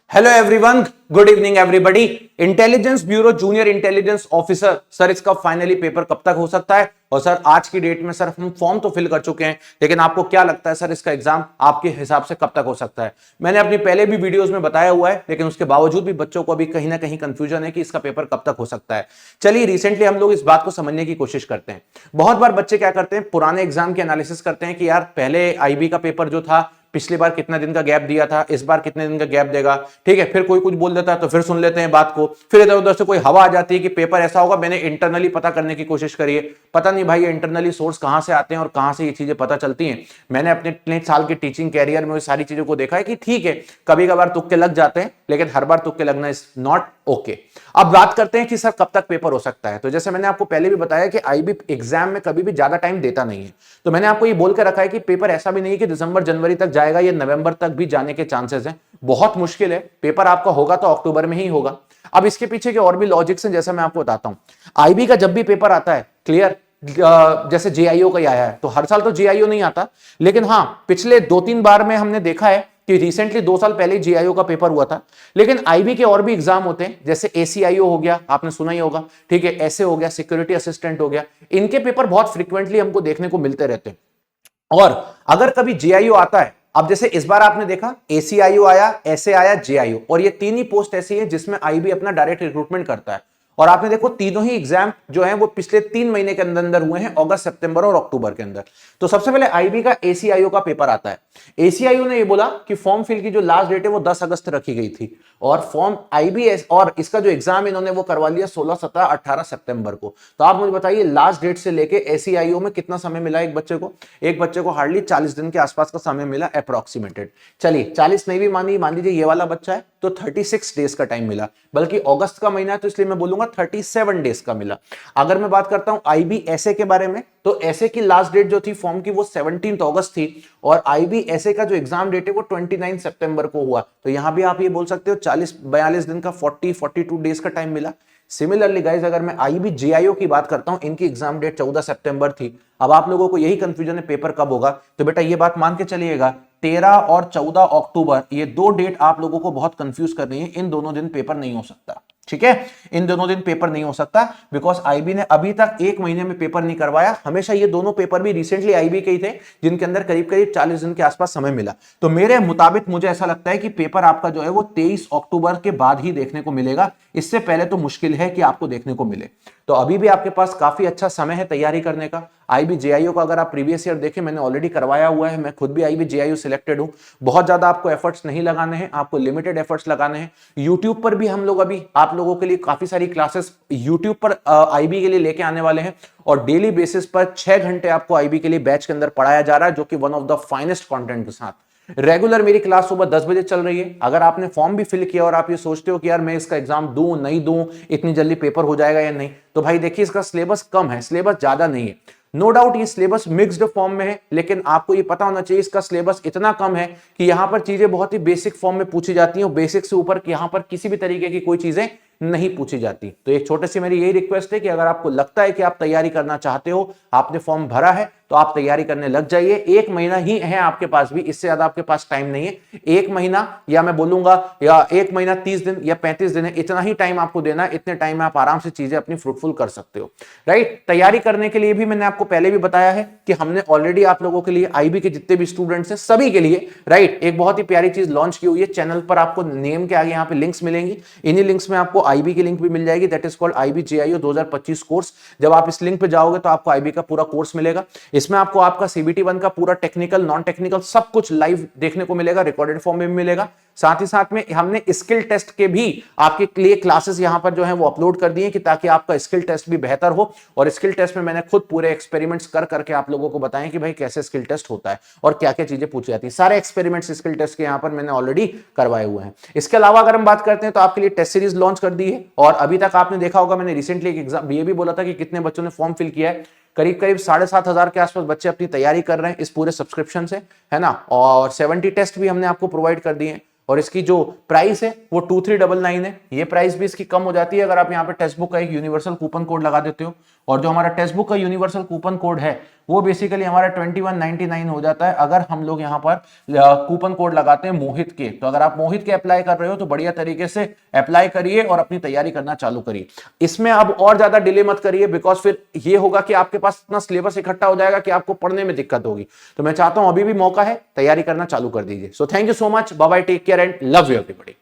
Hello everyone, good evening everybody. Intelligence bureau junior intelligence officer, sir इसका finally paper कब तक हो सकता है? और सर आज की डेट में सर हम फॉर्म तो फिल कर चुके हैं, लेकिन आपको क्या लगता है सर इसका एग्जाम आपके हिसाब से कब तक हो सकता है? मैंने अपनी पहले भी वीडियोस में बताया हुआ है, लेकिन उसके बावजूद भी बच्चों को अभी कहीं ना कहीं कंफ्यूजन है कि इसका पेपर कब तक हो सकता है। चलिए रिसेंटली हम लोग इस बात को समझने की कोशिश करते हैं। बहुत बार बच्चे क्या करते हैं, पुराने एग्जाम के एनालिसिस करते हैं कि यार पहले आईबी का पेपर जो था पिछली बार कितना दिन का गैप दिया था, इस बार कितने दिन का गैप देगा। ठीक है, फिर कोई कुछ बोल देता है तो फिर सुन लेते हैं बात को, फिर इधर उधर से कोई हवा आ जाती है कि पेपर ऐसा होगा। मैंने इंटरनली पता करने की कोशिश करी है, पता नहीं भाई इंटरनली सोर्स कहां से आते हैं और कहां से ये चीजें पता चलती हैं। मैंने अपने इतने साल के टीचिंग कैरियर में सारी चीजों को देखा है कि ठीक है, कभी कभार तुक्के लग जाते हैं, लेकिन हर बार तुक्के लगना इज नॉट ओके। अब बात करते हैं कि सर कब तक पेपर हो सकता है। तो जैसे मैंने आपको पहले भी बताया कि आईबी एग्जाम में कभी भी ज्यादा टाइम देता नहीं है, तो मैंने आपको ये बोल के रखा है कि पेपर ऐसा भी नहीं है कि दिसंबर जनवरी तक जाएगा, ये नवंबर तक भी जाने के चांसेस हैं। बहुत मुश्किल है, पेपर आपका होगा तो अक्टूबर में ही होगा। अब इसके पीछे के और भी लॉजिक्स हैं, जैसा मैं आपको बताता हूं। आईबी का जब भी पेपर आता है, क्लियर, जैसे जेआईओ का ही आया है, तो हर साल तो जेआईओ नहीं आता, लेकिन हाँ पिछले 2-3 बार में हमने देखा है कि रिसेंटली 2 साल पहले जेआईओ का पेपर हुआ था। लेकिन आईबी के और भी एग्जाम होते हैं, जैसे एसीआईओ हो गया, आपने सुना ही होगा, ठीक है, ऐसे हो गया, सिक्योरिटी असिस्टेंट हो गया। इनके पेपर बहुत फ्रीक्वेंटली हमको देखने को मिलते रहते हैं। और अगर कभी जेआईओ आता है, अब जैसे इस बार आपने देखा एसीआईओ आया, ऐसे आया जेआईओ, और ये तीन ही पोस्ट ऐसी है जिसमें आईबी अपना डायरेक्ट रिक्रूटमेंट करता है। और आपने देखो तीनों ही एग्जाम जो है वो पिछले 3 महीने के अंदर अंदर हुए हैं, अगस्त, सितंबर और अक्टूबर के अंदर। तो सबसे पहले आईबी का एसीआईओ का पेपर आता है। एसीआईओ ने ये बोला कि फॉर्म फिल की जो लास्ट डेट है वो 10 अगस्त रखी गई थी, और फॉर्म आईबीएस और इसका जो एग्जाम इन्होंने वो करवा लिया 16, 17, 18 सितंबर को। तो आप मुझे बताइए लास्ट डेट से लेके एसीआईओ में कितना समय मिला एक बच्चे को? एक बच्चे को हार्डली 40 दिन के आसपास का समय मिला अप्रोक्सीमेटेड। चलिए 40 नहीं भी मानिए, मान लीजिए ये वाला बच्चा है तो 36 डेज का टाइम मिला, बल्कि अगस्त का महीना है तो इसलिए मैं बोलूंगा 37 डेज का मिला। अगर मैं बात करता हूं आईबी ऐसे के बारे में, तो ऐसे की लास्ट डेट जो थी फॉर्म की वो 17 अगस्त थी, और आईबी ऐसे का जो एग्जाम डेट है वो 29 सितंबर को हुआ। तो यहां भी आप ये बोल सकते हो 40-42 दिन का 42 डेज का टाइम मिला। सिमिलरली गाइज, अगर मैं आईबी जेआईओ की बात करता हूं, इनकी एग्जाम डेट 14 सितंबर थी। अब आप लोगों को यही कंफ्यूजन है पेपर कब होगा, तो बेटा ये बात मान के चलिएगा 13 और 14 अक्टूबर, ये दो डेट आप लोगों को बहुत कंफ्यूज कर रही है। इन दोनों दिन पेपर नहीं हो सकता, ठीक है, इन दोनों दिन पेपर नहीं हो सकता, बिकॉज आईबी ने अभी तक 1 महीने में पेपर नहीं करवाया। हमेशा ये दोनों पेपर भी रिसेंटली आईबी के ही थे, जिनके अंदर करीब करीब 40 दिन के आसपास समय मिला। तो मेरे मुताबिक मुझे ऐसा लगता है कि पेपर आपका जो है वो 23 अक्टूबर के बाद ही देखने को मिलेगा। इससे पहले तो मुश्किल है कि आपको देखने को मिले। तो अभी भी आपके पास काफी अच्छा समय है तैयारी करने का। आईबी जेआईओ का अगर आप प्रीवियस ईयर देखें, मैंने ऑलरेडी करवाया हुआ है, मैं खुद भी आईबी जेआईओ सिलेक्टेड हूं। बहुत ज्यादा आपको एफर्ट्स नहीं लगाने हैं, आपको लिमिटेड एफर्ट्स लगाने हैं। यूट्यूब पर भी हम लोग अभी आप लोगों के लिए काफी सारी क्लासेस यूट्यूब पर आईबी के लिए लेके आने वाले हैं, और डेली बेसिस पर 6 घंटे आपको आईबी के लिए बैच के अंदर पढ़ाया जा रहा है, जो कि one of the finest content के साथ। रेगुलर मेरी क्लास सुबह 10 बजे चल रही है। अगर आपने फॉर्म भी फिल किया और आप ये सोचते हो कि यार मैं इसका एग्जाम दूं नहीं दूं, इतनी जल्दी पेपर हो जाएगा या नहीं, तो भाई देखिए इसका सिलेबस कम है, सिलेबस ज्यादा नहीं है। नो डाउट ये सिलेबस मिक्स्ड फॉर्म में है, लेकिन आपको ये पता होना चाहिए इसका सिलेबस इतना कम है कि यहां पर चीजें बहुत ही बेसिक फॉर्म में पूछी जाती हैं, बेसिक से ऊपर यहां पर किसी भी तरीके की कोई चीजें नहीं पूछी जाती। तो एक छोटी सी मेरी यही रिक्वेस्ट है कि अगर आपको लगता है कि आप तैयारी करना चाहते हो, आपने फॉर्म भरा है, तो आप तैयारी करने लग जाइए। 1 महीना ही है आपके पास भी, इससे ज्यादा आपके पास टाइम नहीं है। 1 महीना, या मैं बोलूंगा या 1 महीना 30 दिन या 35 दिन है, इतना ही टाइम आपको देना है। इतने टाइम में आप आराम से चीजें अपनी फ्रूटफुल कर सकते हो, राइट। तैयारी करने के लिए भी मैंने आपको पहले भी बताया है कि हमने ऑलरेडी आप लोगों के लिए आईबी के जितने भी स्टूडेंट्स हैं सभी के लिए, राइट, एक बहुत ही प्यारी चीज लॉन्च की हुई है। चैनल पर आपको नेम के आगे यहाँ पे लिंक्स मिलेंगी, इन्हीं लिंक्स में आपको आईबी की लिंक भी मिल जाएगी, that is called IB JIO 2025 course. जब आप इस लिंक पे जाओगे तो आपको आईबी का पूरा कोर्स मिलेगा। इसमें आपको आपका सीबीटी 1 का पूरा टेक्निकल, नॉन टेक्निकल सब कुछ लाइव देखने को मिलेगा, रिकॉर्डेड फॉर्म में भी मिलेगा। साथ ही साथ में हमने स्किल टेस्ट के भी आपके लिए क्लासेस यहां पर जो है वो अपलोड कर दिए कि ताकि आपका स्किल टेस्ट भी बेहतर हो। और स्किल टेस्ट में मैंने खुद पूरे एक्सपेरिमेंट्स कर करके आप लोगों को बताएं कि भाई कैसे स्किल टेस्ट होता है और क्या क्या चीजें पूछी जाती है। सारे एक्सपेरिमेंट्स स्किल टेस्ट के यहां पर मैंने ऑलरेडी करवाए हुए हैं। इसके अलावा अगर हम बात करते हैं तो आपके लिए टेस्ट सीरीज लॉन्च कर दी है, और अभी तक आपने देखा होगा मैंने रिसेंटली एक एग्जाम ये भी बोला था कि कितने बच्चों ने फॉर्म फिल किया है। करीब करीब 7,500 के आसपास बच्चे अपनी तैयारी कर रहे हैं इस पूरे सब्सक्रिप्शन से, है ना। और 70 टेस्ट भी हमने आपको प्रोवाइड कर दिए हैं, और इसकी जो प्राइस है वो 2399 है। ये प्राइस भी इसकी कम हो जाती है अगर आप यहाँ पे टेक्स्ट बुक का एक यूनिवर्सल कूपन कोड लगा देते हो, और जो हमारा टेक्स्ट बुक का यूनिवर्सल कूपन कोड है वो बेसिकली हमारा 2199 हो जाता है अगर हम लोग यहाँ पर कूपन कोड लगाते हैं मोहित के। तो अगर आप मोहित के अप्लाई कर रहे हो तो बढ़िया तरीके से अप्लाई करिए और अपनी तैयारी करना चालू करिए। इसमें अब और ज्यादा डिले मत करिए, बिकॉज फिर ये होगा कि आपके पास इतना सिलेबस इकट्ठा हो जाएगा कि आपको पढ़ने में दिक्कत होगी। तो मैं चाहता हूं अभी भी मौका है, तैयारी करना चालू कर दीजिए। So thank you so much, bye bye, take care and love you everybody.